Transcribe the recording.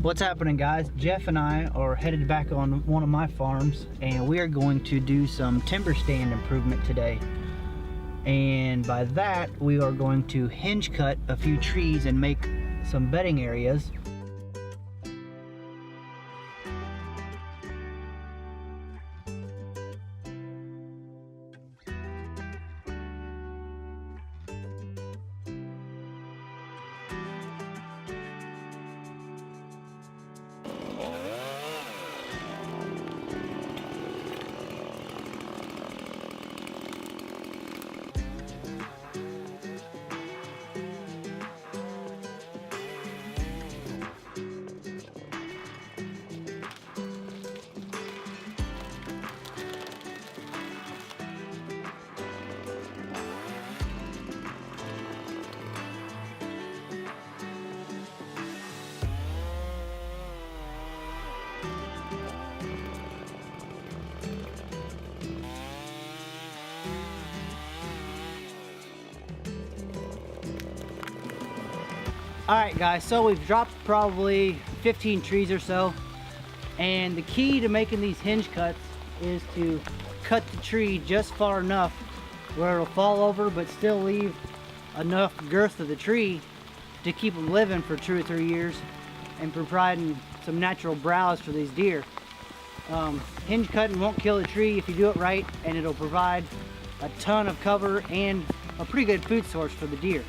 What's happening, guys? Jeff and I are headed back on one of my farms, and we are going to do some timber stand improvement today. And by that, we are going to hinge cut a few trees and make some bedding areas. Alright guys, so we've dropped probably 15 trees or so, and the key to making these hinge cuts is to cut the tree just far enough where it'll fall over but still leave enough girth of the tree to keep them living for 2 or 3 years and providing some natural browse for these deer. Hinge cutting won't kill a tree if you do it right, and it'll provide a ton of cover and a pretty good food source for the deer.